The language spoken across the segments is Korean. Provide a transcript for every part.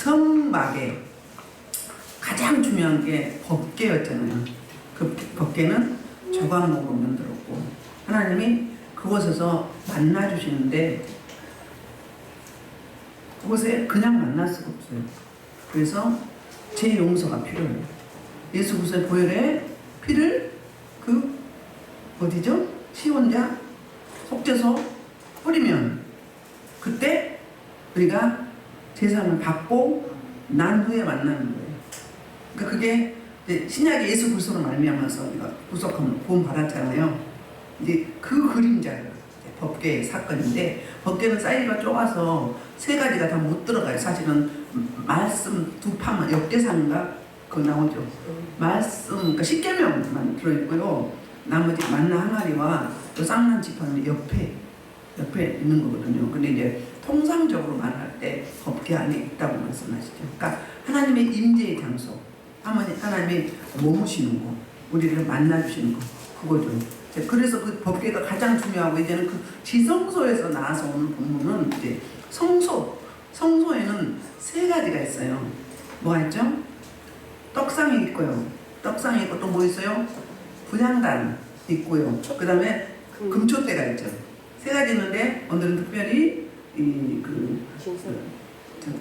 성막에 가장 중요한 게 법궤였잖아요. 그 법궤는 조각목으로 만들었고 하나님이 그곳에서 만나주시는데 그곳에 그냥 만날 수가 없어요. 그래서 제 용서가 필요해요. 예수 그리스도의 보혈의 피를 그 어디죠? 시온자 속죄소 뿌리면 그때 우리가 제사를 받고 난 후에 만나는 거예요. 그러니까 그게 이제 신약의 예수 그리스도로 말미암아서 우리가 구속함을 구원 받았잖아요. 이제 그 그림자가 법궤의 사건인데 법궤는 사이즈가 좁아서 세 가지가 다 못 들어가요. 사실은 말씀 두 판만 역대상인가 그거 나오죠. 말씀 그러니까 십계명만 들어있고요. 나머지 만나 항아리와 또 쌍난 지팡이 옆에 있는 거거든요. 근데 이제 통상적으로 말할 때 법궤 안에 있다고 말씀하시죠. 그러니까 하나님의 임재의 장소, 하나님이 머무시는 곳, 우리를 만나주시는 것, 그거죠. 그래서 그 법궤가 가장 중요하고 이제는 그 지성소에서 나와서 오는 본문은 이제 성소에는 세 가지가 있어요. 뭐가 있죠? 떡상이 있고요. 떡상이 있고 또 뭐 있어요? 분향단 있고요. 그 다음에 금초대가 있죠. 세 가지 있는데 오늘은 특별히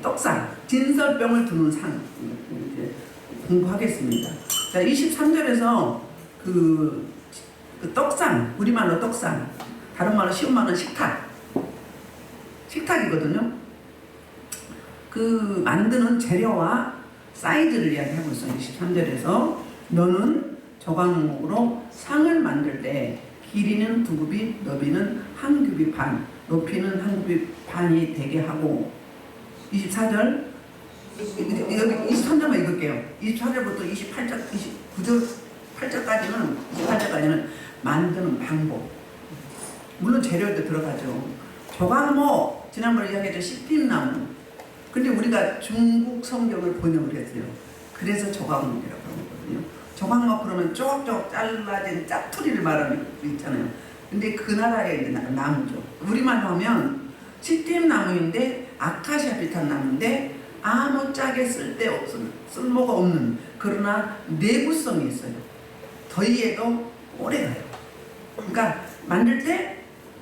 떡상, 진설병을 두는 상 이제 공부하겠습니다. 자, 23절에서 그 떡상, 우리말로 떡상, 다른 말로 쉬운 말은 식탁이거든요. 그 만드는 재료와 사이즈를 이야기하고 있어요. 23절에서 너는 조각목으로 상을 만들 때 길이는 2규빗, 너비는 1규빗 반, 높이는 1규빗 반이 되게 하고 24절 여기 23절만 읽을게요. 24절부터 28절, 29절, 28절까지는 만드는 방법. 물론 재료도 들어가죠. 조각목, 지난번에 이야기했죠. 시핀나무. 근데 우리가 중국 성경을 번역을 했어요. 그래서 조각목이라고 하는 거거든요. 조각목 그러면 쪼각쪼각 잘라진 짜투리를 말하는 거 있잖아요. 근데 그 나라의 이제 나무죠. 우리말로 하면 시핀나무인데 아카시아 비슷한 나무인데 아무짝에 쓸모가 없는 그러나 내구성이 있어요. 더위에도 오래가요. 그러니까 만들 때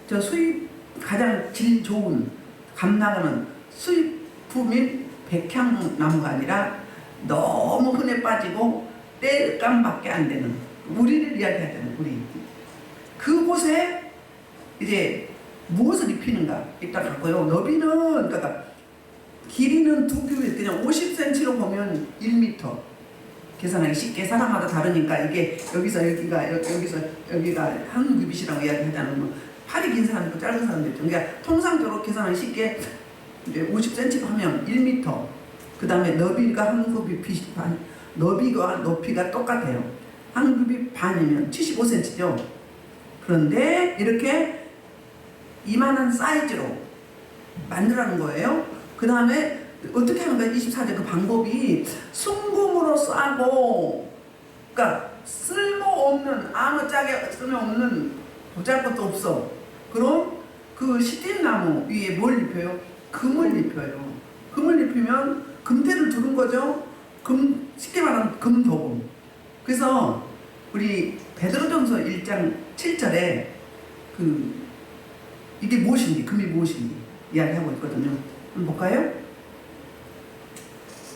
저 수입 가장 질 좋은 감나가는 수입품인 백향나무가 아니라 너무 흔해 빠지고 땔감밖에 안 되는 우리를 이야기하잖아요. 우리 그곳에 이제 무엇을 입히는가 이따 갖고요. 너비는 그러니까 길이는 2규빗 그냥 50cm로 보면 1m 계산하기 쉽게 사람마다 다르니까 이게 여기서 여기가 한 규빗이라고 이야기하자면 뭐 팔이 긴 사람 있고 짧은 사람도 있죠. 그러니까 통상적으로 계산하기 쉽게 이제 50cm 하면 1m. 그 다음에 너비가 한 규빗 반, 너비와 높이가 똑같아요. 한 규빗 반이면 75cm죠. 그런데 이렇게 이만한 사이즈로 만들라는 거예요. 그 다음에 어떻게 하는 거야? 24절 그 방법이 순금으로 싸고, 그러니까 쓸모없는 아무짝에 쓸모없는 보잘것도 없어. 그럼 그 시딘나무 위에 뭘 입혀요? 금을 입혀요. 금을 입히면 금태를 두른 거죠. 쉽게 말하면 금도금. 그래서 우리 베드로전서 1장 7절에 이게 무엇인지, 금이 무엇인지 이야기하고 있거든요. 한번 볼까요?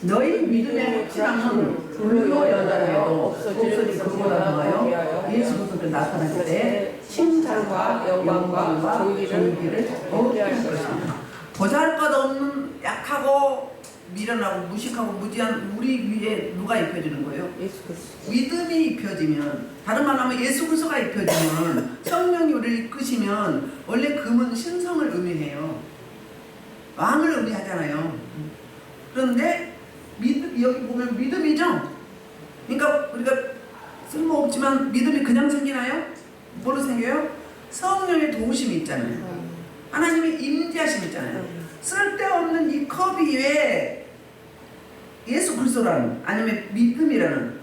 너희 믿음의 확실함은 불로 여자에도 없어질 그보다 더하여 예수 그리스도로 나타날 때 칭찬과 영광과 존귀를 얻게 할 것입니다. 보잘것없는 약하고 미련하고 무식하고 무지한 우리 위에 누가 입혀지는 거예요? 예수 그리스도. 믿음이 입혀지면, 다른 말로 하면 예수 그리스도가 입혀지면, 성령이 우리를 이끄시면, 원래 금은 신성을 의미해요. 왕을 의미하잖아요. 그런데 여기 보면 믿음이죠? 그러니까 우리가 쓸모없지만 믿음이 그냥 생기나요? 뭘로 생겨요? 성령의 도우심이 있잖아요. 하나님의 임재하심이 있잖아요. 쓸데없는 이 컵 위에 예수 그리스도라는, 아니면 믿음이라는,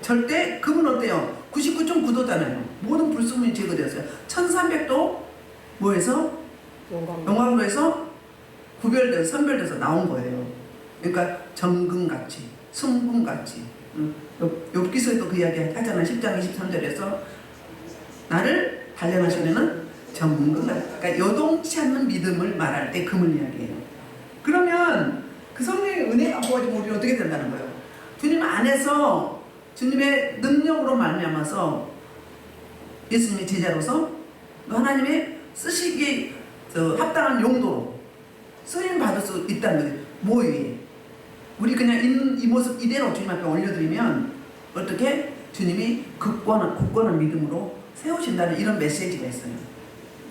절대 금은 어때요? 99.9도잖아요. 모든 불순물이 제거되었어요. 1300도 뭐해서? 영광으로 해서 구별돼서 선별돼서 나온 거예요. 그러니까 정금같이, 순금같이. 욥기서에도 그 이야기 하잖아요. 10장 23절에서 나를 단련하시려는 정금같이. 그러니까 요동치 않는 믿음을 말할 때 금을 이야기해요. 그러면 그 성령의 은혜가 부어지면 우리는 어떻게 된다는 거예요? 주님 안에서 주님의 능력으로 말미암아서 예수님의 제자로서 하나님의 쓰시기에 합당한 용도로 쓰임 받을 수 있다는 거예요. 뭐 위에? 우리 그냥 이 모습 이대로 주님 앞에 올려드리면 어떻게 주님이 굳건한 믿음으로 세우신다는 이런 메시지가 있어요.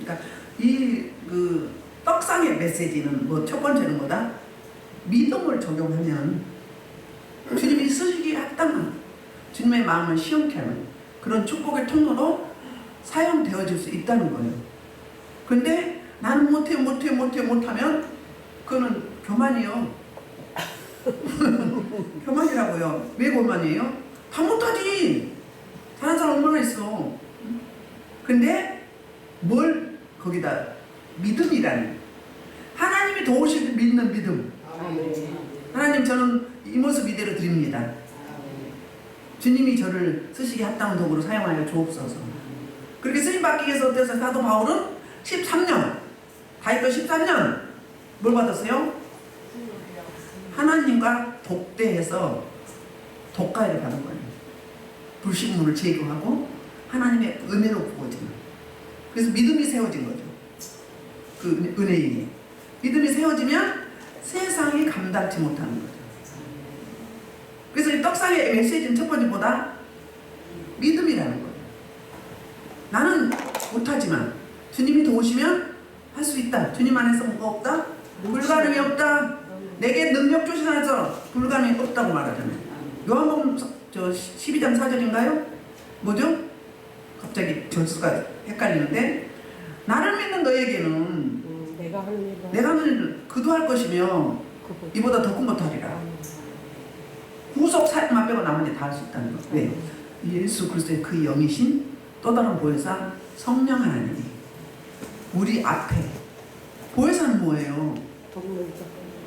그러니까 이 떡상의 메시지는 뭐 첫 번째는 뭐다? 믿음을 적용하면 주님이 쓰시기에 합당한 주님의 마음을 시원케 하는 그런 축복의 통로로 사용되어질 수 있다는 거예요. 근데 나는 못하면 그거는 교만이요. 교만이라고요. 왜 교만이에요? 다 못하지. 잘하는 사람 얼마나 있어. 근데 뭘 거기다 믿음이라는 하나님이 도우실 믿는 믿음. 하나님 저는 이 모습 이대로 드립니다. 주님이 저를 쓰시기 합당한 도구로 사용하여 주옵소서. 그렇게 쓰임받기 위해서 어때서 사도 바울은 13년 다윗도 13년 뭘 받았어요? 하나님과 독대해서 독가를 받은 거예요. 불신문을 제거하고 하나님의 은혜로 부어지는. 그래서 믿음이 세워진 거죠. 그 은혜에 믿음이 세워지면 세상이 감당치 못하는 거죠. 그래서 이 떡상의 메시지는 첫 번째보다 믿음이라는 거예요. 나는 못하지만 주님이 도우시면 할 수 있다. 주님 안에서 뭐가 없다? 불가능이 없다. 내게 능력 주신 안에서 불가능이 없다고 말하잖아요. 요한복음 12장 4절인가요? 뭐죠? 갑자기 절수가 헷갈리는데 나를 믿는 너에게는 내가 하는 일을 그도 할 것이며 이보다 더 큰 것도 하리라. 구속 살인만 빼고 나머지 다 할 수 있다는 거. 왜? 예수 그리스도의 그 영이신 또 다른 보혜사 성령 하나님이 우리 앞에 보혜사는 뭐예요?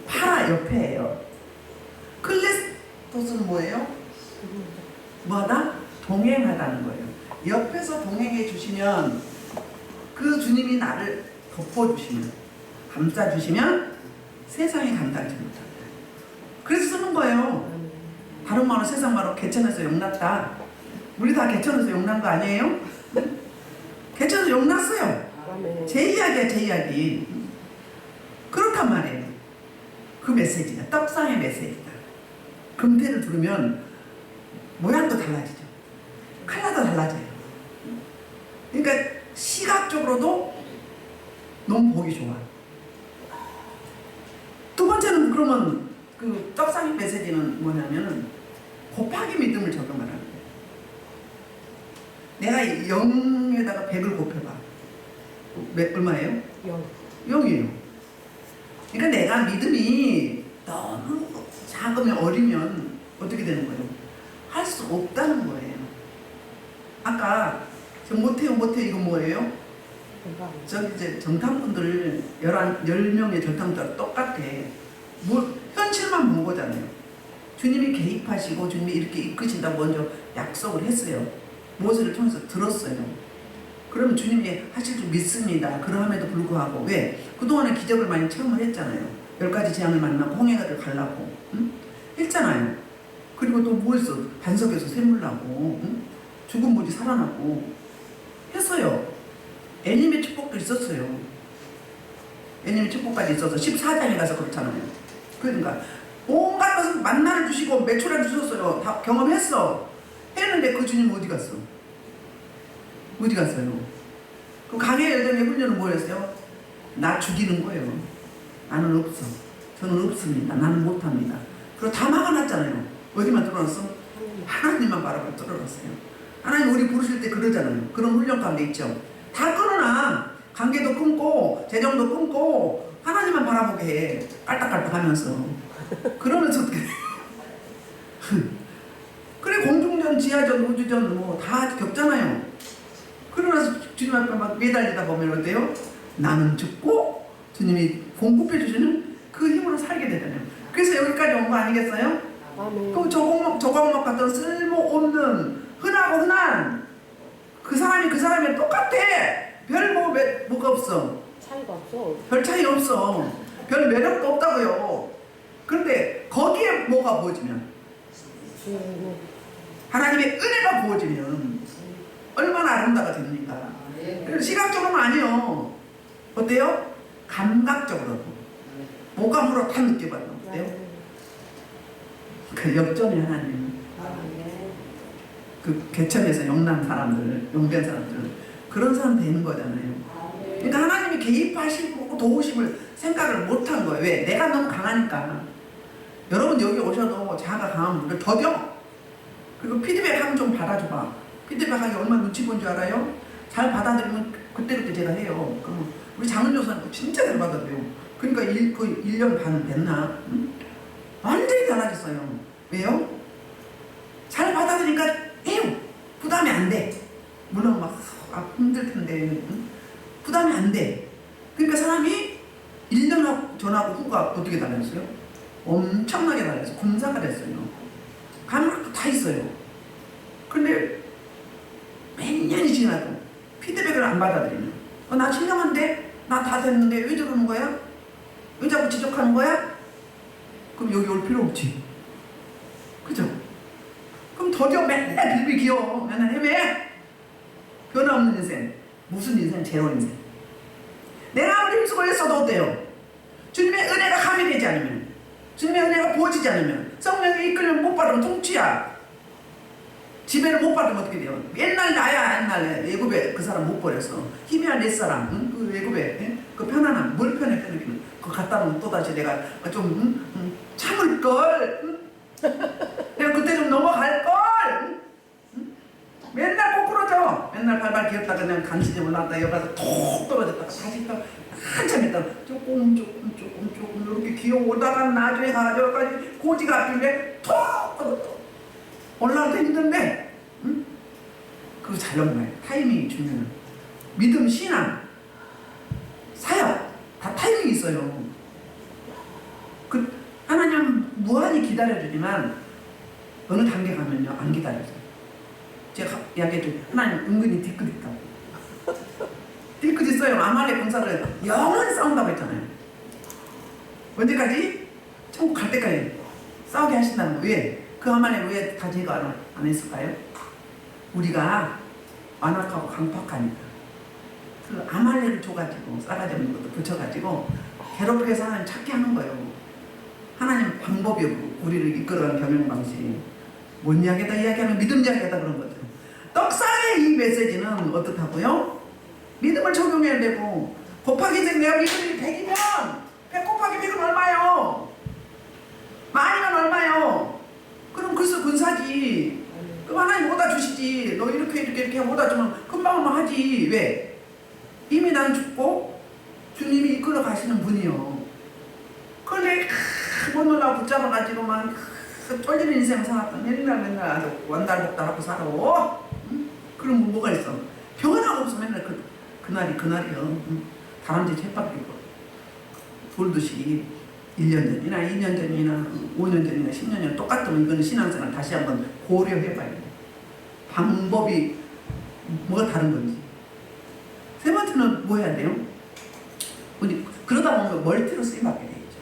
파라 옆에예요. 클레스토스는 뭐예요? 뭐하다? 동행하다는 거예요. 옆에서 동행해 주시면 그 주님이 나를 덮어주시면 감싸주시면 세상이 감당하지 못한다. 그래서 쓰는 거예요. 다른 말로 세상 말로 개천에서 용났다. 우리 다 개천에서 용난 거 아니에요? 개천에서 용났어요. 제 이야기야 제 이야기. 그렇단 말이에요. 그 메시지가 떡상의 메시지다. 금태를 두르면 모양도 달라지죠. 컬러도 달라져요. 그러니까 시각적으로도 너무 보기 좋아. 두 번째는 그러면 그 떡상의 메시지는 뭐냐면 곱하기 믿음을 적용하라는 거예요. 내가 0에다가 100을 곱해봐. 얼마예요? 0이에요. 그러니까 내가 믿음이 너무 작으면 어리면 어떻게 되는 거예요? 할 수 없다는 거예요. 아까 저 못해요 이거 뭐예요? 저기 이제 정탐꾼들 10명의 정탐꾼들 똑같아. 뭐 현실만 본 거잖아요. 주님이 개입하시고 주님이 이렇게 이끄신다고 먼저 약속을 했어요. 모세를 통해서 들었어요. 그러면 주님이 하실 줄 믿습니다. 그러함에도 불구하고 왜? 그동안에 기적을 많이 체험을 했잖아요. 10가지 재앙을 만나고 홍해가를 가려고 했잖아요. 그리고 또 뭐 했어? 반석에서 샘물 나고 죽은 무지 살아나고 했어요. 애님의 축복도 있었어요. 애님의 축복까지 있어서 14장에 가서 그렇잖아요. 그러니까 온갖 것을 만나를 주시고 메추라를 주셨어요. 다 경험했어. 했는데 그 주님 어디 갔어? 어디 갔어요? 그 강의 여정의 훈련은 뭐였어요? 나 죽이는 거예요. 나는 없어. 저는 없습니다. 나는 못합니다. 그리고 다 막아놨잖아요. 어디만 뚫어놨어? 하나님만 바라보고 뚫어놨어요. 하나님 우리 부르실 때 그러잖아요. 그런 훈련 가운데 있죠. 다 끊어놔. 관계도 끊고 재정도 끊고 하나님만 바라보게 해. 깔딱깔딱 하면서. 그러면서 어떻게 그래 공중전, 지하전, 우주전 뭐 다 겪잖아요. 그러나서 주님 앞에 막 매달리다 보면 어때요? 나는 죽고 주님이 공급해 주시는 그 힘으로 살게 되잖아요. 그래서 여기까지 온 거 아니겠어요? 그럼 조각목 같은 쓸모없는 흔한 그 사람이 그 사람이 똑같아. 별 뭐가 없어. 차이가 없어. 별 차이 없어. 별 매력도 없다고요. 그런데 거기에 뭐가 부어지면 하나님의 은혜가 부어지면 얼마나 아름다워집니까? 시각적으로는 아니요. 어때요? 감각적으로도 오감으로 다 느껴봐요. 어때요? 그 역전의 하나님, 그 개천에서 용난 사람들, 용된 사람들, 그런 사람 되는 거잖아요. 그러니까 하나님이 개입하시고 도우심을 생각을 못한 거예요. 왜? 내가 너무 강하니까. 여러분 여기 오셔도 자아가 강한 분들 더뎌. 그리고 피드백 하면 좀 받아줘봐. 피드백 하기 얼마나 눈치 본 줄 알아요? 잘 받아들이면 그때그때 제가 해요. 그럼 우리 장은조사님 진짜 잘 받아들여요. 그러니까 거의 1년 반은 됐나? 응? 완전히 달라졌어요. 왜요? 잘 받아들이니까 해요. 부담이 안 돼. 물론 막 힘들 텐데 응? 부담이 안 돼. 그러니까 사람이 1년 전하고 후가 어떻게 달라졌어요? 엄청나게 달라졌어요. 군사가 됐어요. 감각도 다 있어요. 근데 몇 년이 지나도 피드백을 안 받아들이면 나 신령한데? 나 다 됐는데 왜 저러는 거야? 왜 자꾸 지적하는 거야? 그럼 여기 올 필요 없지. 그죠? 그럼 더뎌 맨날 빌비 기어 맨날 헤매. 변화없는 인생. 무슨 인생? 제로 인생. 내가 아무리 힘쓰고 애써도 어때요? 주님의 은혜가 가미되지 않으면, 주님의 은혜가 부어지지 않으면, 성령의 이끌림 못 받으면 통치야. 지배를 못 받으면 어떻게 돼요? 옛날 나야. 옛날에 외국에 그 사람 못 버렸어. 희미한 옛사람, 응? 그 외국에 그 편안함. 뭘 편해 편하기는. 그거 갔다 오면 또다시 내가 좀 참을걸. 내가 그때 좀 넘어갈걸. 맨날 꼬꾸러져. 맨날 발발 기었다 그냥 간신히 올라갔다 여기서 톡 떨어졌다가 다시 또 한참 있다가 조금 이렇게 기어오다가 나중에 가져까지 고지가 앞인데 톡 떨어져. 올라가도 힘든데 응? 그거 잘 넘어가요. 타이밍이 중요해요. 믿음, 신앙, 사역 다 타이밍이 있어요. 그 하나님 무한히 기다려주지만 어느 단계 가면요 안 기다려져요. 제가 이야기했죠. 하나님 은근히 뒤끝 있다고. 뒤끝 있어요. 아말렉 군사를 영원히 싸운다고 했잖아요. 언제까지? 천국 갈 때까지 싸우게 하신다는 거. 왜? 그 아말렉 왜 다 제거 안 했을까요? 우리가 완악하고 강팍하니까 그 아말렉을 줘가지고 싸가지 없는 것도 붙여가지고 괴롭게 해서 하나님 찾게 하는 거예요. 하나님 방법이 없고 우리를 이끌어가는 경영 방식이 뭔 이야기다 이야기하면 믿음 이야기다 그런 거죠. 떡상의 이 메시지는 어떻다고요? 믿음을 적용해야 되고 곱하기 내가 믿음이 100이면 100 곱하기 100은 얼마요? 만이면 얼마요? 그럼 글쎄 군사지. 그럼 하나님 오다 주시지. 너 이렇게 오다 주면 금방 하지. 왜? 이미 난 죽고 주님이 이끌어 가시는 분이요. 그런데 못 놀라고 붙잡아가지고 막 쫄리는 인생을 살았다. 맨날 아주 완달복달하고 살아. 응? 그럼 뭐가 있어? 변화가 없어. 맨날 그날이요. 응? 다람쥐 쳇바퀴고 돌듯이 1년 전이나 2년 전이나 5년 전이나 10년 전이나 똑같으면 이거는 신앙생활 다시 한번 고려해봐야 돼. 방법이 뭐가 다른 건지. 세 번째는 뭐 해야 돼요? 그러다 보면 멀티로 쓰임받게 되겠죠.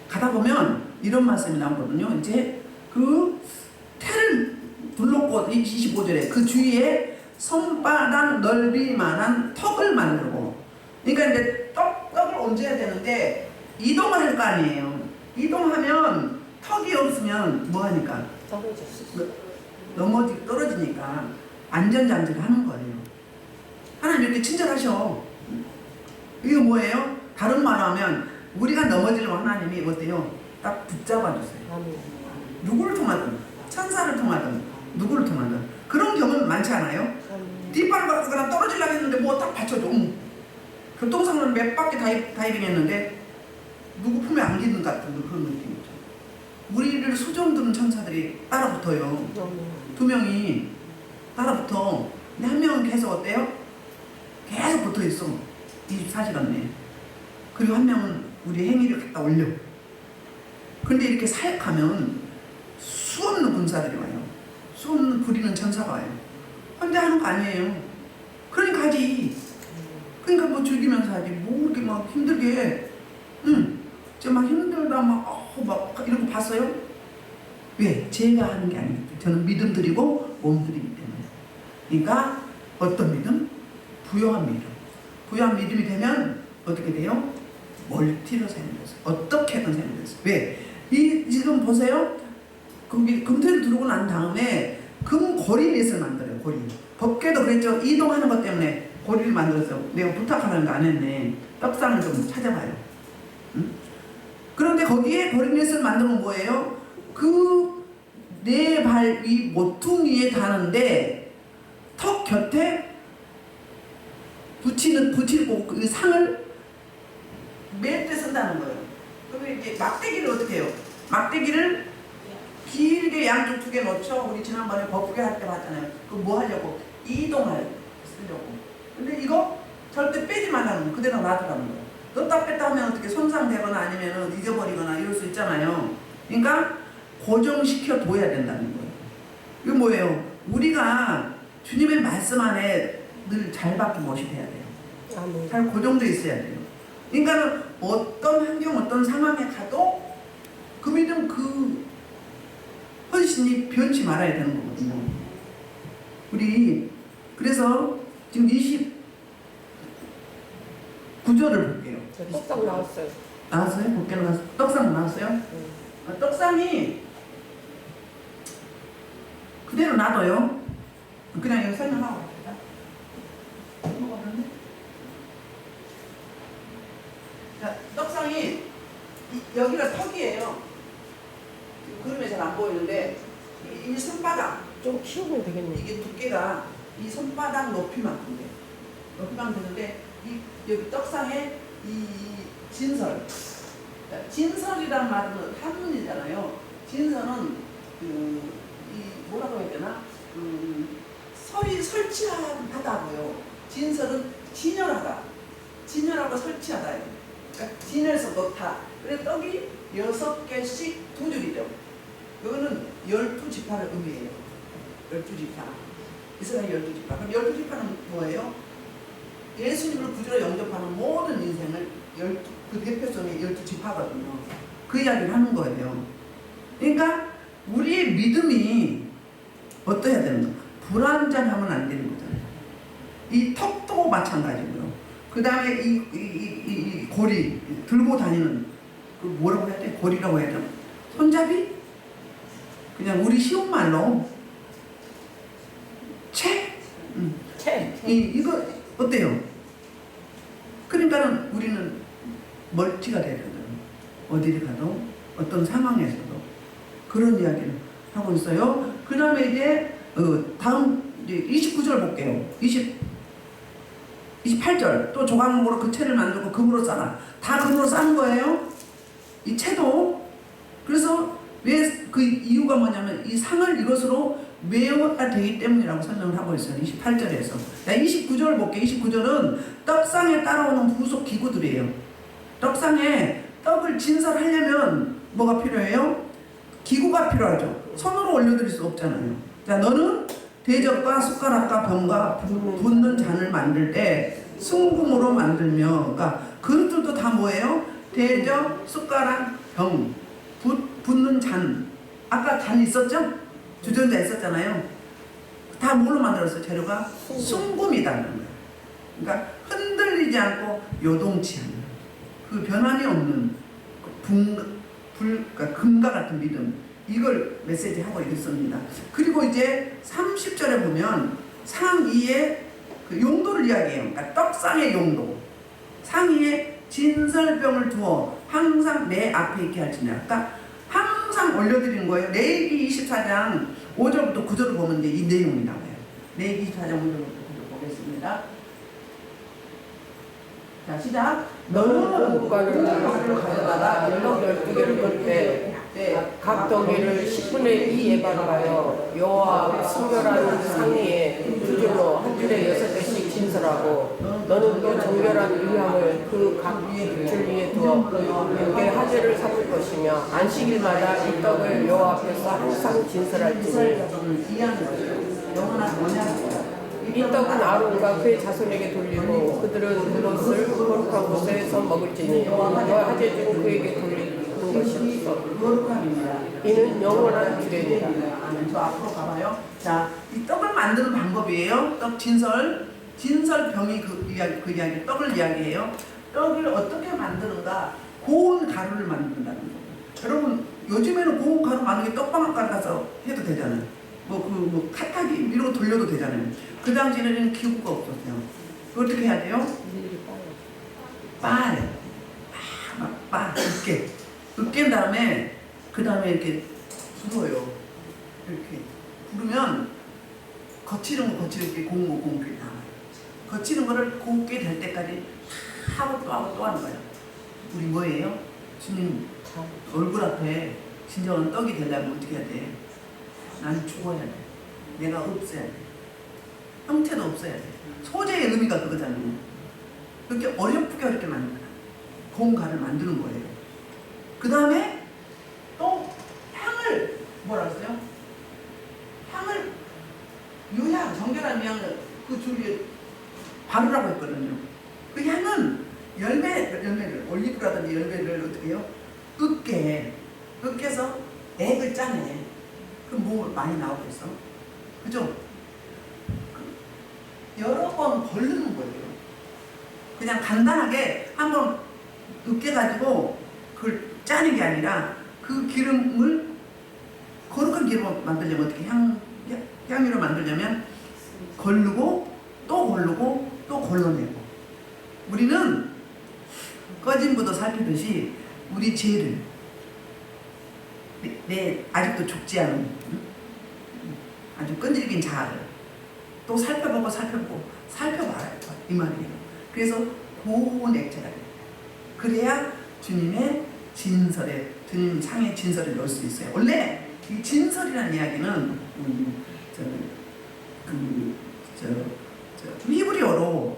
가다 보면 이런 말씀이 나오거든요. 이제 그 태를 둘러고 25절에 그 주위에 손바닥 넓이만한 턱을 만들고, 그러니까 이제 떡을 얹어야 되는데 이동을 할 거 아니에요. 이동하면 턱이 없으면 뭐 하니까? 떨어지니까 안전장치를 하는 거예요. 하나님 이렇게 친절하셔. 이거 뭐예요? 다른 말로 하면 우리가 넘어지려면 하나님이 어때요? 딱 붙잡아주세요. 누구를 통하든 천사를 통하든 누구를 통하든 그런 경우는 많지 않아요? 뒷발을 받거나 떨어지려고 했는데 뭐 딱 받쳐줘. 교통사고는 몇 바퀴 다이빙 했는데 누구 품에 안기는 것 같은 그런 느낌이죠. 우리를 수종드는 천사들이 따라붙어요. 2명이 따라붙어. 근데 한 명은 계속 어때요? 계속 붙어있어. 24시간 내에. 그리고 한 명은 우리 행위를 갖다 올려. 근데 이렇게 사역하면 수없는 군사들이 와요. 수없는 부리는 전사가 와요. 혼자 하는 거 아니에요. 그러니까 하지. 그러니까 뭐 즐기면서 하지. 뭐 이렇게 막 힘들게. 저 막 힘들다 막 이런 거 봤어요? 왜? 제가 하는 게 아니에요. 저는 믿음 드리고 몸 드리기 때문에. 그러니까 어떤 믿음? 부요한 믿음. 부요한 믿음이 되면 어떻게 돼요? 멀티로 사용돼서 어떻게든 사용돼서. 왜? 지금 보세요. 거기 금태를 들어오고 난 다음에 금고리넷을 만들어요. 고리. 법궤도 그랬죠. 이동하는 것 때문에 고리를 만들어서 내가 부탁하는 거 안 했네. 떡상을 좀 찾아봐요. 응? 그런데 거기에 고리넷을 만들면 뭐예요? 그 네 발 이 모퉁이에 닿는데 턱 곁에 붙이고 그 상을 맬 때 쓴다는 거예요. 그러면 이제 막대기를 어떻게 해요? 막대기를 길게 양쪽 두 개 놓죠. 우리 지난번에 법궤 할 때 봤잖아요. 그거 뭐 하려고? 이동할 쓰려고. 근데 이거 절대 빼지 말라는 거. 그대로 놔두라는 거예요. 넣다 뺐다 하면 어떻게 손상되거나 아니면 잊어버리거나 이럴 수 있잖아요. 그러니까 고정시켜 둬야 된다는 거예요. 이거 뭐예요? 우리가 주님의 말씀 안에 늘 잘 박힌 못이 돼야 돼요. 잘 고정돼 있어야 돼요. 그러니까 어떤 환경, 어떤 상황에 가도 그 믿음, 그 헌신이 변치 말아야 되는 거거든요. 우리 그래서 지금 29절을 볼게요. 떡상 나왔어요. 나왔어요? 복귀는 나왔어요? 떡상 나왔어요? 떡상이 그대로 놔둬요. 그냥 여기 설명하고 갑시다. 자, 떡상이 여기가 턱이에요. 그림에 잘 안 보이는데 이 손바닥 좀 키우면 되겠네. 이게 두께가 이 손바닥 높이만큼 돼요. 높이만큼 되는데 여기 떡상에 이 진설. 진설이란 말은 한문이잖아요. 진설은 이 뭐라고 해야 되나? 설이 설치하다고요. 진설은 진열하다. 진열하고 설치하다예요. 그러니까 진열해서 놓다. 그래서 떡이 6개씩 2줄이죠. 이거는 12지파를 의미해요. 12지파. 이스라엘 12지파. 그럼 12지파는 뭐예요? 예수님을 구주로 영접하는 모든 인생을 그 대표성의 12지파거든요. 그 이야기를 하는 거예요. 그러니까 우리의 믿음이 어떠해야 되는가? 불완전하면 안 되는 거잖아요. 이 턱도 마찬가지고요. 그 다음에 이 고리, 들고 다니는, 그 뭐라고 해야 돼? 고리라고 해야 되나? 손잡이? 그냥 우리 쉬운 말로, 이거 어때요? 그러니까는 우리는 멀티가 돼야 된다. 어디를 가도, 어떤 상황에서도. 그런 이야기를 하고 있어요. 그 다음에 이제, 다음, 이제 29절 볼게요. 28절. 또 조각목으로 그 채를 만들고 금으로 싸라. 다 금으로 싼 거예요. 이 채도. 그래서 왜 그 이유가 뭐냐면 이 상을 이것으로 메워야 되기 때문이라고 설명을 하고 있어요. 28절에서. 자, 29절 볼게요. 29절은 떡상에 따라오는 부속 기구들이에요. 떡상에 떡을 진설하려면 뭐가 필요해요? 기구가 필요하죠. 손으로 올려드릴 수 없잖아요. 자, 너는 대접과 숟가락과 병과 붓는 잔을 만들 때 순금으로 만들며, 그러니까 그릇들도 다 뭐예요? 대접, 숟가락, 병, 붓는 잔. 아까 잔 있었죠? 주전자 있었잖아요. 다 뭘로 만들었어요? 재료가 순금이라는 거예요. 그러니까 흔들리지 않고 요동치 않는, 그 변환이 없는 그러니까 금과 같은 믿음. 이걸 메시지 하고 있습니다. 그리고 이제 30절에 보면 상위에 그 용도를 이야기해요. 그러니까 떡상의 용도. 상위에 진설병을 두어 항상 내 앞에 있게 할지니라. 그러니까 항상 올려드리는 거예요. 레위기 24장 5절부터 9절을 보면 이제 이 내용이 나와요. 레위기 24장 5절부터 9절 보겠습니다. 자, 시작. 너는 가루를 가져다가 연락 12개를 걸 때 각 덩이를 10분의 2에 발라요. 여호와 순결한 상의에 두 줄로 한 줄에 6개씩 진설하고 너는 또 정결한 의향을 그 각 줄 위에 두어 여기에 화제를 삼을 것이며 안식일마다 이 떡을 여호와 앞에서 항상 진설할지니 이 떡은 아론과 그의 자손에게 돌리고 그들은 그것을 거룩한 곳에서 먹을지니 너와 화제 중 그에게 돌리는 것이 없어. 이는 영원한 규례니라. 저 앞으로 가봐요. 자, 이 떡을 만드는 방법이에요. 떡 진설병이 그 이야기, 떡을 이야기해요. 떡을 어떻게 만드는가? 고운 가루를 만든다는 거. 여러분, 요즘에는 고운 가루 만드는 게 떡방앗간 가서 해도 되잖아요. 카타기 이런 거 돌려도 되잖아요. 그 당시에는 기구가 없었어요. 어떻게 해야 돼요? 빠래. 으깬 다음에 그 다음에 이렇게 불어요. 이렇게 부르면 거치는 거 이렇게 공게 나와요. 거치는 거를 곱게 될 때까지 하고 또 하는 거예요. 우리 뭐예요? 주님 얼굴 앞에 진정한 떡이 되려면 어떻게 해야 돼? 나는 죽어야 돼. 내가 없어야 돼. 형태도 없어야 돼. 소재의 의미가 그거잖아요. 그렇게 어렵게 만드는 거야. 고운 가루를 만드는 거예요. 그 다음에 또 향을 뭐라 그랬어요? 향을 유향, 정결한 향을 그 줄기에 바르라고 했거든요. 그 향은 열매를 올리브라든지 열매를 어떻게 해요? 으깨서 액을 짜내. 그럼 뭐 많이 나오겠어? 그죠? 여러 번 걸르는 거예요. 그냥 간단하게 한번 으깨가지고 그걸 짜는 게 아니라 그 기름을 거룩한 기름을 만들려면 어떻게 향유를 만들려면 걸르고 또 걸러내고 우리는 꺼진부도 살피듯이 우리 죄를 내 아직도 죽지 않은 아주 끈질긴 자아를 또 살펴보고 살펴봐야 이 말이에요. 그래서 고운 액체가 됩니다. 그래야 주님의 진설에 주님 상의 진설을 넣을 수 있어요. 원래 이 진설이라는 이야기는 히브리어로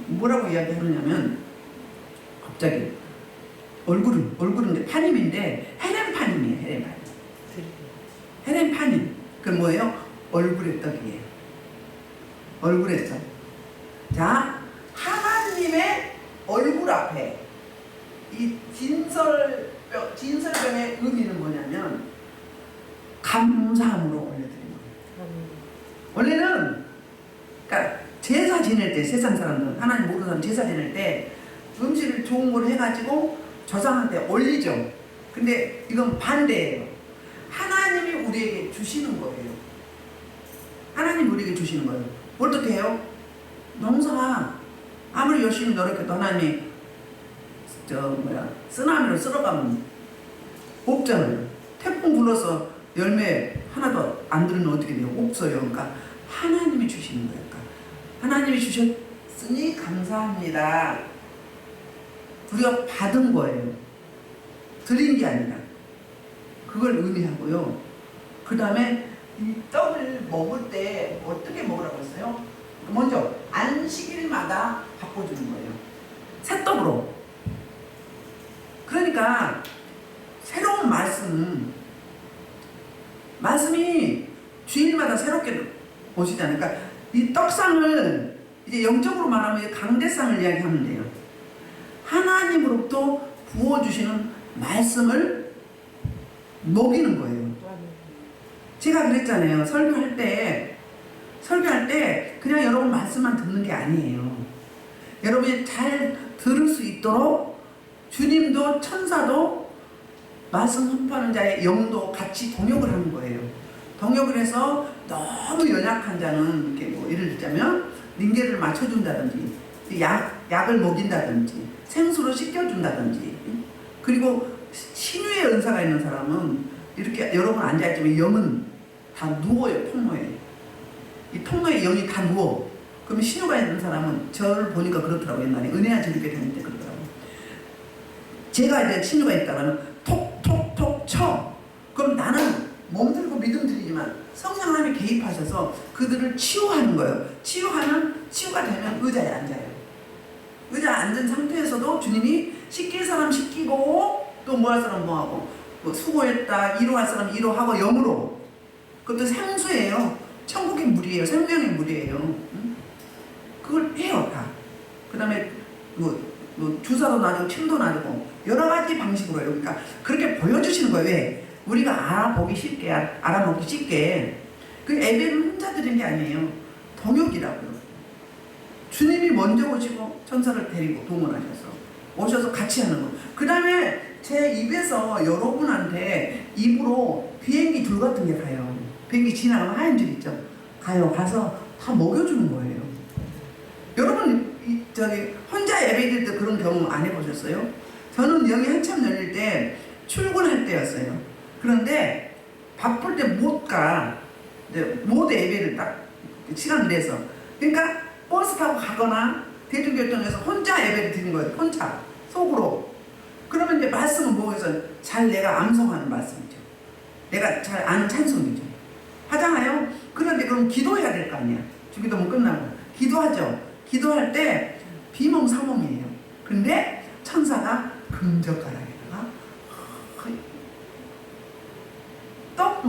뭐라고 이야기하느냐면 갑자기 얼굴은 파님인데 헤렌파님이에요. 헤렌파님. 그 뭐예요? 얼굴의 떡이에요. 얼굴의 떡. 자, 하나님의 얼굴 앞에 이 진설병의 의미는 뭐냐면 감사함으로 올려드리는 거예요. 원래는 그러니까 제사 지낼 때 세상 사람들은 하나님 모르는 사람 제사 지낼 때 음식을 좋은 걸 해가지고 조상한테 올리죠. 근데 이건 반대예요. 하나님이 우리에게 주시는 거예요. 하나님 우리에게 주시는 거예요. 어떻게 해요? 농사 아무리 열심히 노력해도 하나님이 쓰나미로 쓸어가면 없잖아요. 태풍 불어서 열매 하나도 안 들으면 어떻게 돼요? 없어요. 그러니까 하나님이 주시는 거예요. 그러니까 하나님이 주셨으니 감사합니다. 우리가 받은 거예요. 드린 게 아니라 그걸 의미하고요. 그 다음에 이 떡을 먹을 때 어떻게 먹으라고 했어요? 먼저 안식일마다 바꿔주는 거예요. 새 떡으로. 그러니까 새로운 말씀이 주일마다 새롭게 오시잖아요. 그러니까 이 떡상을 이제 영적으로 말하면 강대상을 이야기하면 돼요. 하나님으로부터 부어주시는 말씀을 먹이는 거예요. 제가 그랬잖아요. 설교할 때 그냥 여러분 말씀만 듣는 게 아니에요. 여러분이 잘 들을 수 있도록 주님도 천사도 말씀 선포하는 자의 영도 같이 동역을 하는 거예요. 동역을 해서 너무 연약한 자는 이렇게 뭐 예를 들자면 링겔을 맞춰준다든지 약을 먹인다든지 생수로 씻겨준다든지 그리고 신유의 은사가 있는 사람은 이렇게 여러분 앉아있지만 영은 다 누워요. 통로에 이 통로에 영이 다 누워. 그러면 신유가 있는 사람은 저를 보니까 그렇더라고요. 옛날에 은혜야 저렇게 되는데 그러더라고요. 제가 이제 신유가 있다가는 톡톡톡 예배드리지만 성령 하나님이 개입하셔서 그들을 치유하는 거예요. 치유가 되면 의자에 앉아요. 의자에 앉은 상태에서도 주님이 씻길 사람 씻기고 또 뭐 할 사람 뭐 하고 뭐 수고했다 위로할 사람 위로하고 영으로 그것도 생수예요. 천국의 물이에요. 생명의 물이에요. 응? 그걸 해요 다. 그 다음에 뭐 주사도 놔주고 침도 놔주고 여러 가지 방식으로 해요. 그러니까 그렇게 보여주시는 거예요. 왜? 우리가 알아보기 쉽게 알아먹기 쉽게 그 예배는 혼자 드리는 게 아니에요. 동역이라고요. 주님이 먼저 오시고 천사를 데리고 동원하셔서 오셔서 같이 하는 거. 그 다음에 제 입에서 여러분한테 입으로 비행기 줄 같은 게 가요. 비행기 지나가면 하얀 줄 있죠. 가서 다 먹여주는 거예요. 여러분 저기 혼자 예배 드릴 때 그런 경험 안 해보셨어요? 저는 영이 한참 열릴 때 출근할 때였어요. 그런데 바쁠 때 못 가. 못 예배를 딱 시간 내서. 그러니까 버스 타고 가거나 대중교통에서 혼자 예배를 드리는 거예요. 혼자 속으로. 그러면 이제 말씀은 뭐해서 잘 내가 암송하는 말씀이죠. 내가 잘 아는 찬송이죠. 하잖아요. 그런데 그럼 기도해야 될 거 아니야. 주기도문 끝나고 기도하죠. 기도할 때 비몽사몽이에요. 근데 천사가 금젓가락에다가 떡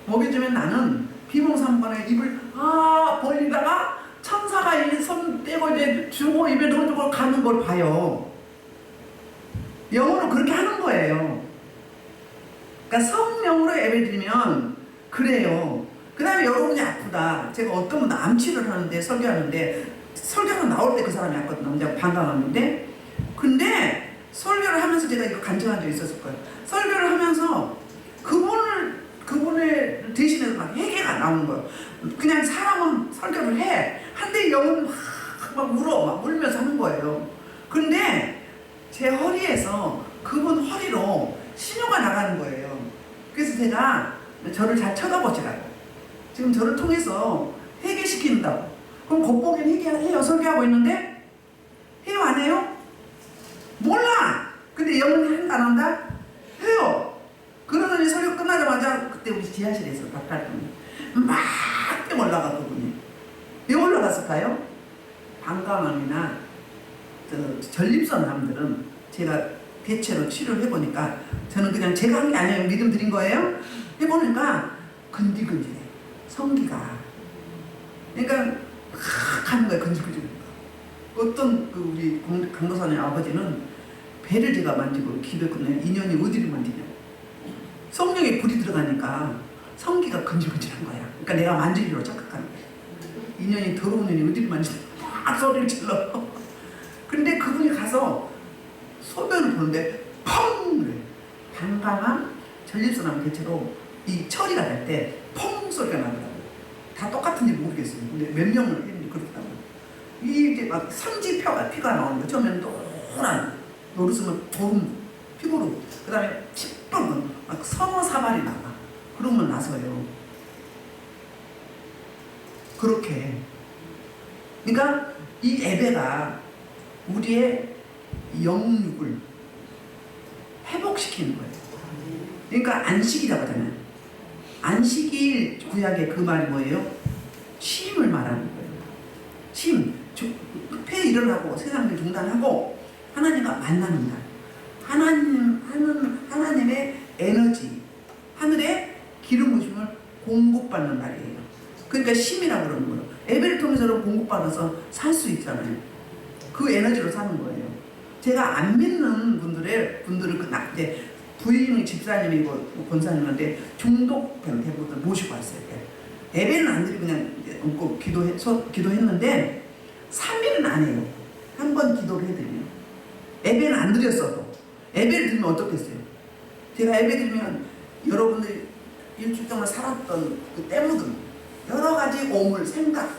먹여주면 나는 비몽사몽간에 입을 벌리다가 천사가 이 손 떼고 이제 주고 입에 넣어주고 가는 걸 봐요. 영어로 그렇게 하는 거예요. 그러니까 성령으로 예배드리면 그래요. 그 다음에 여러분이 아프다. 제가 어떤 분 암치를 하는데 설교가 나올 때 그 사람이 왔거든요. 제가 반가웠는데 근데 설교를 하면서 제가 이거 간증한 적이 있었을 거예요. 설교를 하면서 그분을 대신해서 막 회개가 나오는 거예요. 그냥 사람은 설교를 해. 한데 영은 막 울어. 막 울면서 하는 거예요. 근데 제 허리에서 그분 허리로 신호가 나가는 거예요. 그래서 제가 저를 잘 쳐다보시라고. 지금 저를 통해서 회개시킨다고. 그럼 겉보기는 회개해요. 설교하고 있는데 해요 안 해요? 몰라. 근데 영은 안 한다? 해요. 그러더니 설교 끝나자마자 그때 우리 지하실에서 박갈분이 막 뛰어 올라가 그분이. 왜 올라갔을까요? 방광암이나 전립선 암들은 제가 대체로 치료를 해보니까 저는 그냥 제가 한 게 아니에요. 믿음 드린 거예요. 해보니까 근질근질해. 성기가. 그러니까 하는 거예요. 근질근질. 어떤 우리 강도사님 아버지는 배를 제가 만지고 기도했거든요. 인연이 어디를 만지냐고. 성령에 불이 들어가니까 성기가 근질근질한 거야. 그러니까 내가 만지기로 착각하는 거야. 인연이 더러운 인연이 어디를 만지냐고 막 소리를 질러. 근데 그분이 가서 소변을 보는데 펑! 그래. 방광암, 전립선암 대체로 이 처리가 될 때 펑 소리가 나더라고요. 다 똑같은지 모르겠어요. 근데 몇 명을 했는지 그렇다고. 이게 막 삼지피가 나오는 거. 처음에는 노란 노르스면 고름 피부로. 그 다음에 시뻘건 막 성어사발이 나가. 그러면 나서요. 그렇게. 그러니까 이 예배가 우리의 영육을 회복시키는 거예요. 그러니까 안식이라고 하잖아요. 안식일 구약의 그 말이 뭐예요? 쉼을 말하는 거예요. 쉼. 폐 일어나고 세상을 중단하고 하나님과 만나는 날. 하나님의 에너지, 하늘의 기름 부심을 공급받는 날이에요. 그러니까 쉼이라고 그러는 거예요. 예배를 통해서 공급받아서 살 수 있잖아요. 그 에너지로 사는 거예요. 제가 안 믿는 분들을 이제 부인이 집사님이고 권사님한테 중독된 대부분 모시고 왔어요. 예배는 안 드리고 그냥 얹고 기도했는데 3일은 안 해요. 한 번 기도를 해드리면. 예배는 안 드렸어도. 예배를 드리면 어떻겠어요? 제가 예배 드리면 여러분들이 일주일 동안 살았던 그 때묻은 여러 가지 오물, 생각,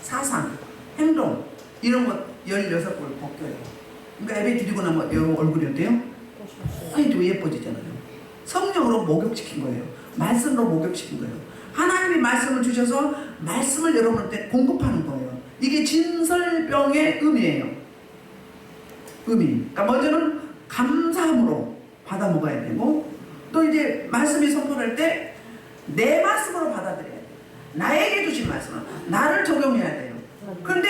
사상, 행동 이런 것 16번 벗겨요. 그러니까 예배 드리고 나면 여러분 얼굴이 어때요? 더 예뻐지잖아요. 성령으로 목욕시킨 거예요. 말씀으로 목욕시킨 거예요. 하나님이 말씀을 주셔서 말씀을 여러분한테 공급하는 거예요. 이게 진설병의 의미예요. 의미. 그러니까 먼저는 감사함으로 받아 먹어야 되고 또 이제 말씀이 선포할 때 내 말씀으로 받아들여야 돼요. 나에게 주신 말씀은 나를 적용해야 돼요. 그런데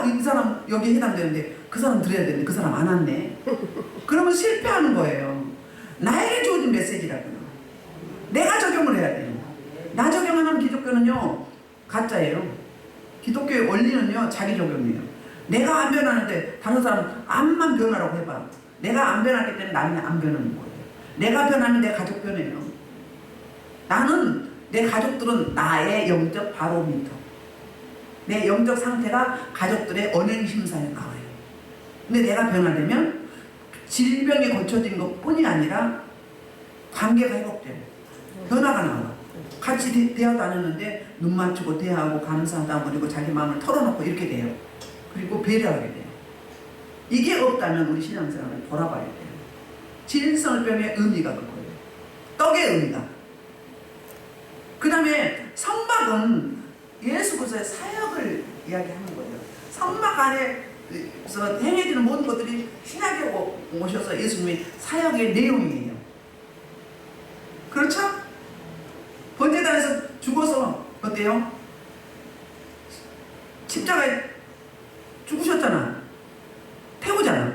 이 사람 여기 해당되는데 그 사람 들어야 되는데 그 사람 안 왔네. 그러면 실패하는 거예요. 나에게 주어진 메시지라고요. 내가 적용을 해야 돼요. 나 적용 안 하면 기독교는요 가짜예요. 기독교의 원리는요 자기 적용이에요. 내가 안 변하는데 다른 사람 암만 변하라고 해봐. 내가 안 변하기 때문에 나는 안 변하는 거예요. 내가 변하면 내 가족 변해요. 나는 내 가족들은 나의 영적 바로미터. 내 영적 상태가 가족들의 언행 심사에 나와요. 근데 내가 변화되면 질병이 고쳐진 것뿐이 아니라 관계가 회복돼요. 변화가 나와. 같이 대화도 안 했는데 눈 맞추고 대화하고 감사하다 그리고 자기 마음을 털어놓고 이렇게 돼요. 그리고 배려하게 돼요. 이게 없다면 우리 신앙생활을 돌아봐야 돼요. 진성병의 의미가 그거예요. 떡의 의미가. 그 다음에 성막은 예수 그리스도의 사역을 이야기하는 거예요. 성막 안에서 행해지는 모든 것들이 신약에 오셔서 예수님의 사역의 내용이에요. 그렇죠? 번제단에서 죽어서 어때요? 십자가에 죽으셨잖아. 태우잖아.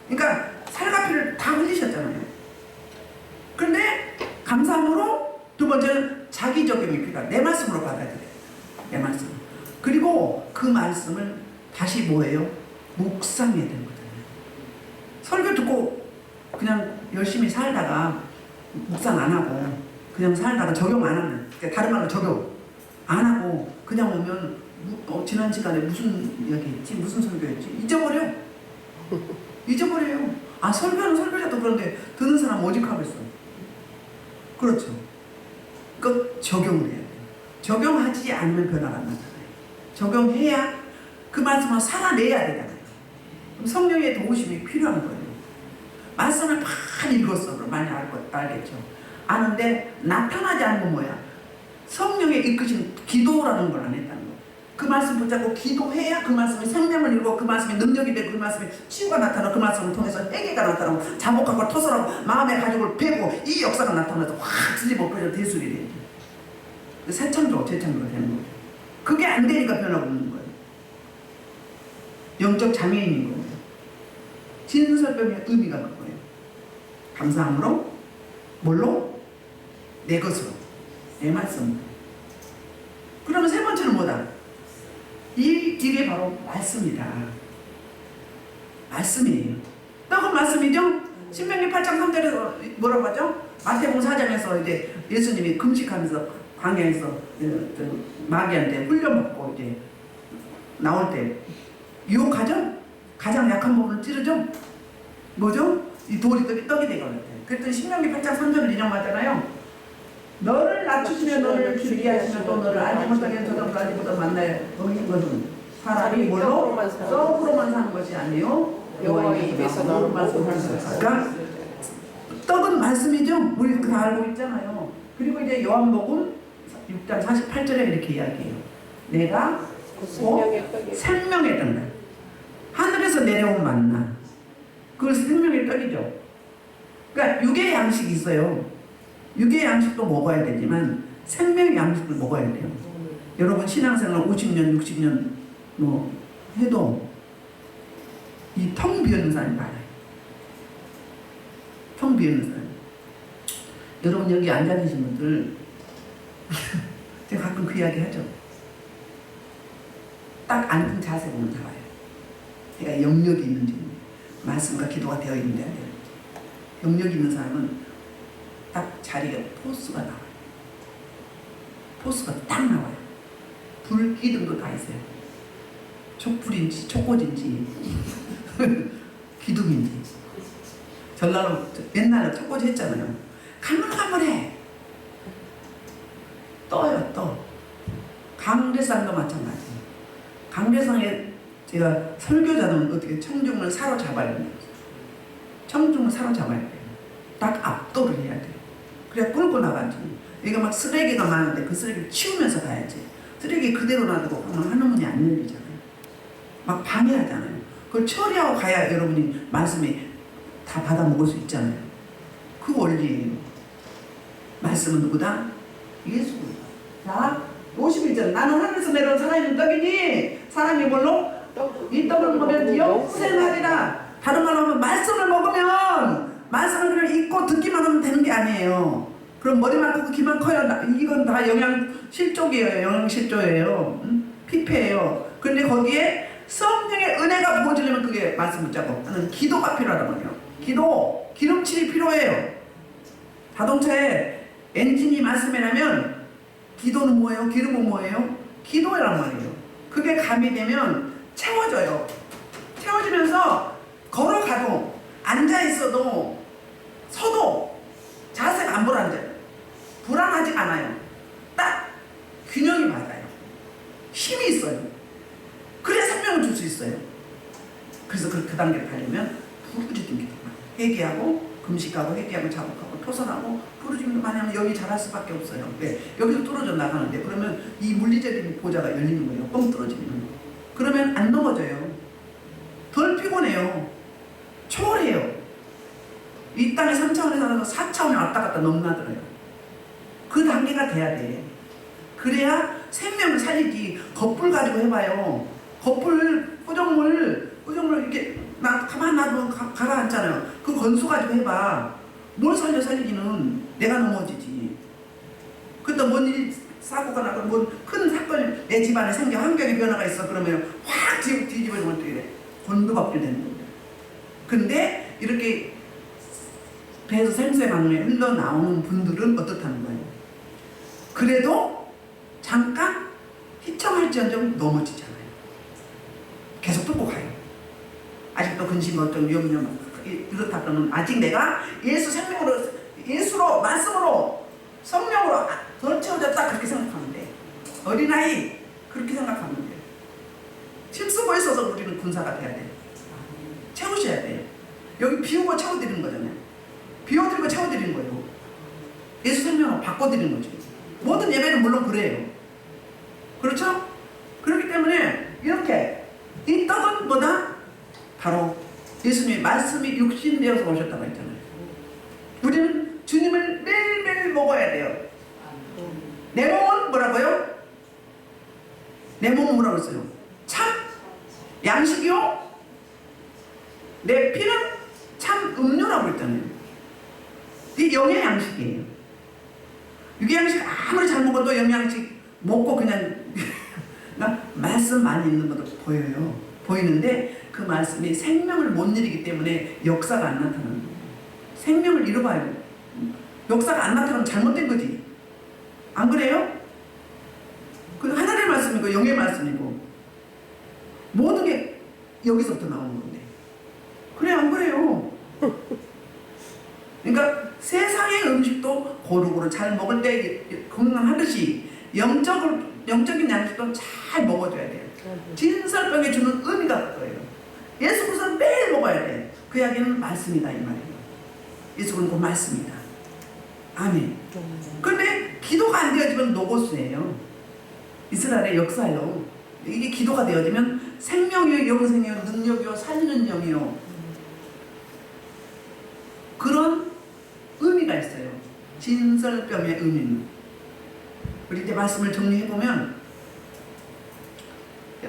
그러니까 살과 피를 다 흘리셨잖아요. 그런데 감사함으로 두 번째는 자기 적용이 필요하다. 내 말씀으로 받아들여요. 내 말씀. 그리고 그 말씀을 다시 뭐예요? 묵상해야 되거든요. 설교 듣고 그냥 열심히 살다가 묵상 안 하고 그냥 살다가 적용 안 하면, 그러니까 다른 말로 적용 안 하고 그냥 오면 지난 시간에 무슨 이야기했지? 무슨 설교했지? 잊어버려. 잊어버려요. 설교는 설교자도 그런데 듣는 사람 오직하겠어. 그렇죠. 그러니까 적용을 해야 돼요. 적용하지 않으면 변화가 안 나타나요. 적용해야 그 말씀을 살아내야 되잖아요. 그럼 성령의 도우심이 필요한 거예요. 말씀을 많이 읽었어. 그럼 많이 알겠죠. 아는데 나타나지 않는 건 뭐야? 성령의 이끄신 기도라는 걸 안 했다는 거. 그 말씀 붙잡고 기도해야 그 말씀이 생명을 이루고 그 말씀이 능력이 되고 그 말씀이 치유가 나타나고 그 말씀을 통해서 회개가 나타나고 자복하고 토설하고 마음의 가죽을 베고 이 역사가 나타나서 확 뒤집어 엎어져 대술이 돼요. 새창조, 재창조가 되는 거예요. 그게 안 되니까 변화가 없는 거예요. 영적 장애인인 거예요. 진설병의 의미가 그거예요. 감사함으로 뭘로? 내 것으로. 내 말씀으로. 그러면 세 번째는 뭐다? 이게 바로 말씀이다. 말씀이에요. 떡은 말씀이죠? 신명기 8장 3절에서 뭐라고 하죠? 마태복음 4장에서 이제 예수님이 금식하면서 광야에서 마귀한테 훈련받고 이제 나올 때 유혹하죠? 가장 약한 부분을 찌르죠? 뭐죠? 이 돌이 떡이 되거든요. 그랬더니 신명기 8장 3절을 인용하잖아요. 너를 낮추시면 너를 줄게 하시면 또 너를 알지 못하게 저들까지보다 만나야 너희 것은 사람이 뭘로? 떡으로만 사는 것이 아니요 여호와의 입에서 나오는 말씀을 하는. 그러니까 떡은 말씀이죠. 우리 다 알고 있잖아요. 그리고 이제 요한복음 6장 48절에 이렇게 이야기해요. 내가 생명의 떡이다. 하늘에서 내려온 만나. 그 생명의 떡이죠. 그러니까 육의 양식이 있어요. 육의 양식도 먹어야 되지만 생명의 양식을 먹어야 돼요. 여러분 신앙생활 50년, 60년 뭐 해도 이 텅 비었는 사람이 많아요. 텅 비었는 사람. 여러분 여기 앉아 계신 분들 제가 가끔 그 이야기 하죠. 딱 앉은 자세 보면 다 와요. 내가 영역이 있는지 말씀과 기도가 되어 있는지 안 되는지. 영역이 있는 사람은 딱 자리가 포스가 나와요. 포스가 딱 나와요. 불기둥도 다 있어요. 촛불인지 촛꽃인지 기둥인지. 전날로 옛날에 촛꽃이 했잖아요. 가물가물해. 떠요 떠. 강대상도 마찬가지예요. 강대상에 제가 설교자는 어떻게 청중을 사로잡아야 돼요. 청중을 사로잡아야 돼요. 딱 압도를 해야 돼요. 그래 끌고 나가지. 이거 막 쓰레기가 많은데 그 쓰레기를 치우면서 가야지. 쓰레기 그대로 놔두고 가면 한우문이 안 열리잖아요. 막 방해하잖아요. 그걸 처리하고 가야 여러분이 말씀이 다 받아 먹을 수 있잖아요. 그 원리예요. 말씀은 누구다? 예수구나. 자, 51절. 나는 하늘에서 내려온 살아있는 떡이니 사람이 뭘로? 이 떡을 먹으면 영생하리라. 다른 말로 하면 말씀을 먹으면 말씀을 그냥 읽고 듣기만 하면 되는 게 아니에요. 그럼 머리만 크고 귀만 커요. 이건 다 영양실조예요. 영양실조예요. 피폐예요. 근데 거기에 성령의 은혜가 부어지려면 그게 말씀 붙잡고 하는 기도가 필요하단 말이에요. 기도, 기름칠이 필요해요. 자동차에 엔진이 말씀이라면 기도는 뭐예요? 기름은 뭐예요? 기도란 말이에요. 그게 가미되면 채워져요. 채워지면서 걸어가도 앉아있어도 서도 자세가 안 불안해요. 불안하지 않아요. 딱 균형이 맞아요. 힘이 있어요. 그래야 생명을 줄 수 있어요. 그래서 그 단계를 가려면 부르짖는 기도만 회개하고 금식하고 회개하고 자복하고 토선하고 부르짖는 많이 하면 여기 자랄 수밖에 없어요. 왜? 여기서 떨어져 나가는데 그러면 이 물리적인 보좌가 열리는 거예요. 뻥 떨어지는 거. 그러면 안 넘어져요. 덜 피곤해요. 초월해요. 이 땅에 3차원에 살아서 4차원에 왔다 갔다 넘나들어요. 그 단계가 돼야 돼. 그래야 생명을 살리지. 겉불 가지고 해봐요. 겉불 꾸정물 이렇게 가만 놔두면 가라앉잖아요. 그 건수 가지고 해봐. 뭘 살리기는 내가 넘어지지. 그때 뭔 일이 사고가 나고 뭔 큰 사건이 내 집안에 생겨 환경의 변화가 있어. 그러면 확 뒤집어지면 어떻게 돼? 곤두박질 되는 겁니다. 근데 이렇게 배에서 생새방울이 흘러나오는 분들은 어떻다는 거예요? 그래도 잠깐 희청할지언정 넘어지잖아요. 계속 뚫고 가요. 아직도 근심, 걱정, 위험, 이렇다 그러면 아직 내가 예수로, 말씀으로, 성령으로 덜 채워졌다 그렇게 생각하면 돼. 어린아이 그렇게 생각하면 돼. 힘쓰고 있어서 우리는 군사가 돼야 돼. 채우셔야 돼요. 여기 비우고 채워드리는 거잖아요. 비워드리고 채워드리는 거예요. 예수 생명을 바꿔드리는 거죠. 모든 예배는 물론 그래요. 그렇죠? 그렇기 때문에 이렇게 이 떡은 뭐다? 바로 예수님의 말씀이 육신되어서 오셨다고 했잖아요. 우리는 주님을 매일매일 먹어야 돼요. 내 몸은 뭐라고요? 내 몸은 뭐라고 했어요? 참 양식이요? 내 피는 참 음료라고 했잖아요. 이 영의 양식이에요. 육의 양식 아무리 잘 먹어도 영양식 먹고 그냥 말씀 많이 읽는 것도 보여요. 보이는데 그 말씀이 생명을 못 누리기 때문에 역사가 안 나타나는 거예요. 생명을 잃어봐요. 역사가 안 나타나면 잘못된 거지. 안 그래요? 그 하늘의 말씀이고 영의 말씀이고 모든 게 여기서부터 나오는 건데. 그래 안 그래요? 그러니까 세상의 음식도 고루고루 잘 먹을 때 건강하듯이 영적인 양식도 잘 먹어줘야 돼요. 진설병에 주는 의미가 그거예요. 예수 그리스도는 매일 먹어야 돼. 그 이야기는 말씀이다 이 말이에요. 예수 그리스도는 그 말씀이다. 아멘. 그런데 기도가 안 되어지면 노고스예요. 이스라엘의 역사요. 이게 기도가 되어지면 생명이요 영생이요 능력이요 살리는 영이요 그런 의미가 있어요. 진설병의 의미는. 우리 이제 말씀을 정리해보면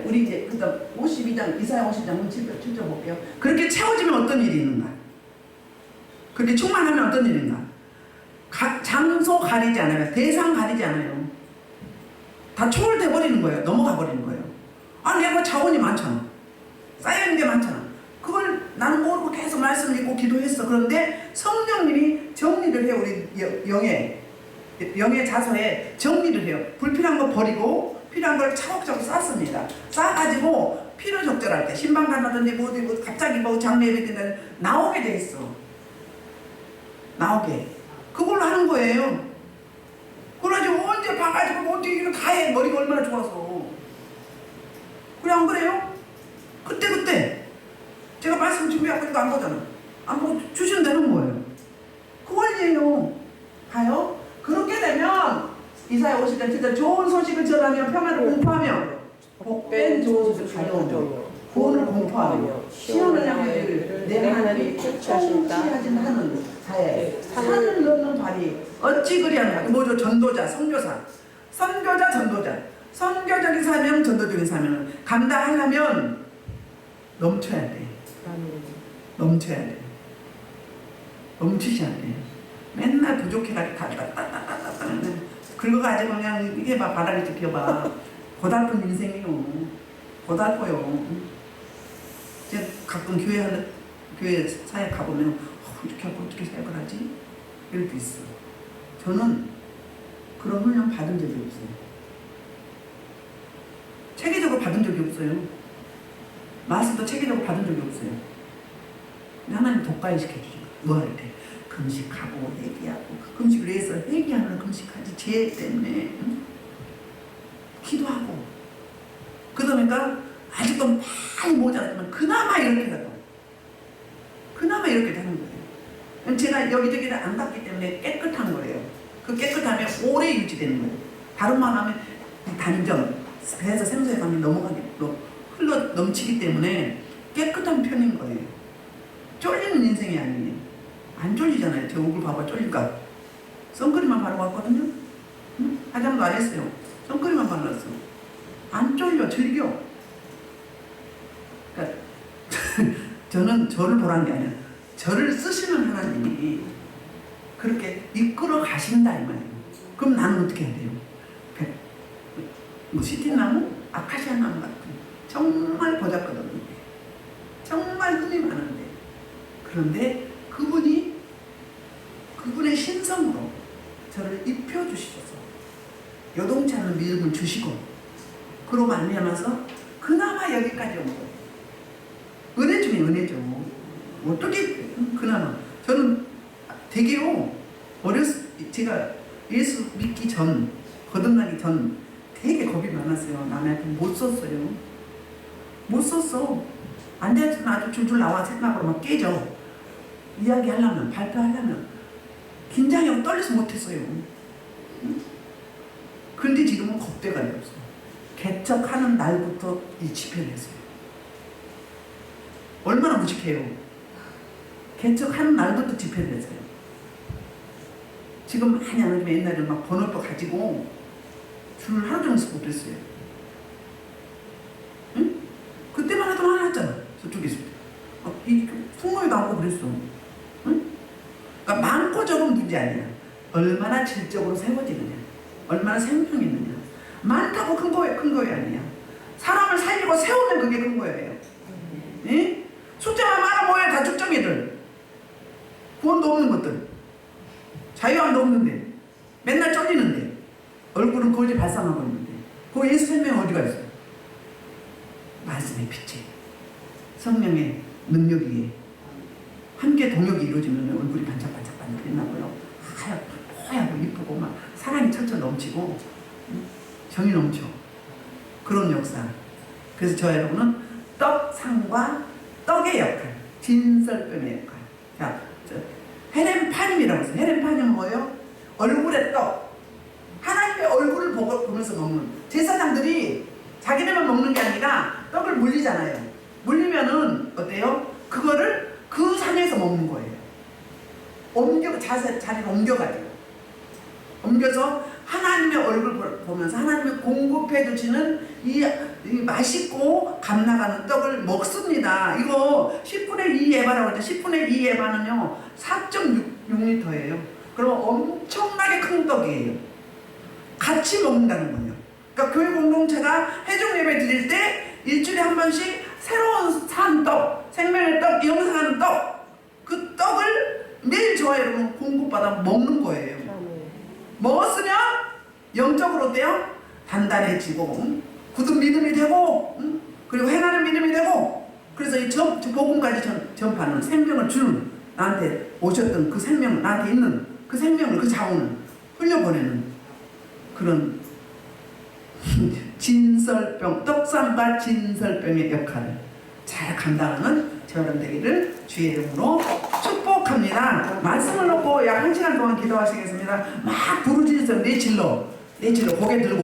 우리 이제 그러니까 52장 이사야 52장 7절 볼게요. 그렇게 채워지면 어떤 일이 있는가? 그렇게 충만하면 어떤 일인가? 장소 가리지 않아요. 대상 가리지 않아요. 다 초월돼 버리는 거예요. 넘어가 버리는 거예요. 아 내가 자원이 많잖아. 쌓여있는 게 많잖아. 그걸 나는 모르고 계속 말씀을 읽고 기도했어. 그런데 성령님이 정리를 해요. 우리 영의 자소에 정리를 해요. 불필요한 거 버리고 필요한 걸 차곡차곡 쌓습니다. 쌓아가지고 필요적절할 때 신방 간다든지 뭐 갑자기 뭐 장례 예배 때는 나오게 돼 있어. 나오게. 그걸로 하는 거예요. 그걸 가지고 언제 봐가지고 언제 이걸 다 해. 머리가 얼마나 좋아서. 그래 안 그래요? 그때 제가 말씀 준비하고 이거 안 보잖아. 안 보고 주시면 되는 거예요. 그 원리예요. 가요? 그렇게 되면 이사야 50장 7절 좋은 소식을 전하며 평안을 공포하며 복된 좋은 소식을 가져오며 구원을 공포하며 시온을 향해 내 하나님이 통치하신 하는 사에 산을 넘는 발이 어찌 그리하냐. 뭐죠? 전도자, 선교사. 선교자, 전도자. 선교적인 사명, 전도적인 사명을 감당하려면 넘쳐야 돼. 넘쳐야 돼. 넘치셔야 돼. 맨날 부족해가지고 따따따따따따 긁어가지고 그냥 이게 봐, 바닥에 지켜봐. 고달픈 인생이요. 고달퍼요. 이제 가끔 교회 사회 가보면 이렇게 하고 어떻게 생각을 하지? 이럴 때 있어. 저는 그런 훈련 받은 적이 없어요. 체계적으로 받은 적이 없어요. 말씀도 체계적으로 받은 적이 없어요. 근데 하나님 독가에 시켜주죠. 뭐 할 때? 금식하고 회개하고. 금식을 위해서 회개하면 금식하지. 죄 때문에. 응? 기도하고. 그러니까 아직도 많이 모자랐지만 그나마 이렇게라도. 그나마 이렇게 되는 거예요. 제가 여기저기를 안 갔기 때문에 깨끗한 거예요. 그 깨끗하면 오래 유지되는 거예요. 다른 말 하면 단점, 배에서 생수에 감이 넘어가기도 흘러 넘치기 때문에 깨끗한 편인 거예요. 쫄리는 인생이 아니에요. 안 쫄리잖아요. 제 얼굴 봐봐, 쫄릴까? 선크림만 바르고 왔거든요. 응? 화장도 안 했어요. 선크림만 발랐어. 안 쫄려, 즐겨. 그러니까 저는 저를 보라는 게 아니라 저를 쓰시는 하나님이 그렇게 이끌어 가신다 이 말이에요. 그럼 나는 어떻게 해야 돼요? 뭐 시티나무, 아카시아 나무 같은 정말 보잘것없는데 정말 흠이 많은데 그런데 그분의 신성으로 저를 입혀주시셔서 요동치 않는 믿음을 주시고 그로 말미암아서 그나마 여기까지 온 거예요. 은혜 중에 은혜죠. 어떻게 그나마 저는 되게요 제가 예수 믿기 전 거듭나기 전 되게 겁이 많았어요. 남의 앞에 못 썼어요. 못 썼어. 안 되면 아주 줄줄 나와 생각으로 막 깨져. 이야기하려면 발표하려면 긴장하고 떨려서 못했어요. 응? 그런데 지금은 겁대가 없어. 개척하는 날부터 이 집회를 했어요. 얼마나 무식해요. 개척하는 날부터 집회를 했어요. 지금 많이 안 하지만 옛날에는 막 번호표 가지고 줄을 하루 종일 서고 그랬어요. 응? 그때만 해도 많이 했잖아. 저쪽에 있을 때. 이 풍물이 나오고 그랬어. 응? 그러니까 많고 적은 문제 아니야. 얼마나 질적으로 세워지느냐. 얼마나 생명이 있느냐. 많다고 큰 거예요 아니야. 사람을 살리고 세우면 그게 큰 거예요. 응? 숫자만 많아 모여야 다 축적이들. 구원도 없는 것들. 자유함도 없는데. 맨날 쫄리는데. 얼굴은 거지 발상하고 있는데. 그 예수 생명이 어디가 있어요? 말씀의 빛에. 성령의 능력 위에. 함께 동역이 이루어지면 얼굴이 반짝반짝반짝 빛나고요. 하얗고 이쁘고 막 사랑이 철철 넘치고 정이 넘쳐. 그런 역사. 그래서 저 여러분은 떡상과 떡의 역할, 진설병의 역할. 자, 헤렌파님이라고 했어요. 헤렌파님은 뭐예요? 얼굴의 떡. 하나님의 얼굴을 보면서 먹는. 제사장들이 자기네만 먹는 게 아니라 떡을 물리잖아요. 물리면은 어때요? 그거를 그 상에서 먹는 거예요. 자리를 옮겨가지고. 옮겨서 하나님의 얼굴 보면서 하나님이 공급해 주시는 이 맛있고 감나가는 떡을 먹습니다. 이거 10분의 2 에바라고 하죠. 10분의 2 에바는요 4.6리터예요. 그럼 엄청나게 큰 떡이에요. 같이 먹는다는 거예요. 그러니까 교회 공동체가 회중 예배 드릴 때 일주일에 한 번씩 새로운 산 떡, 생명의 떡, 영생하는 떡, 그 떡을 매일 저와 여러분 공급받아 먹는 거예요. 먹었으면 영적으로 어때요? 단단해지고 굳은 믿음이 되고 그리고 행하는 믿음이 되고 그래서 이 복음까지 전파하는 생명을 주는 나한테 오셨던 그 생명 나한테 있는 그 생명을 그 자원을 흘려보내는 그런 진설병 떡상과 진설병의 역할을 잘 감당하는 저런 되기를 주의 이름으로 축복합니다. 말씀을 놓고 약 1시간 동안 기도하시겠습니다. 막 부르짖으세요. 내 질러 고개 들고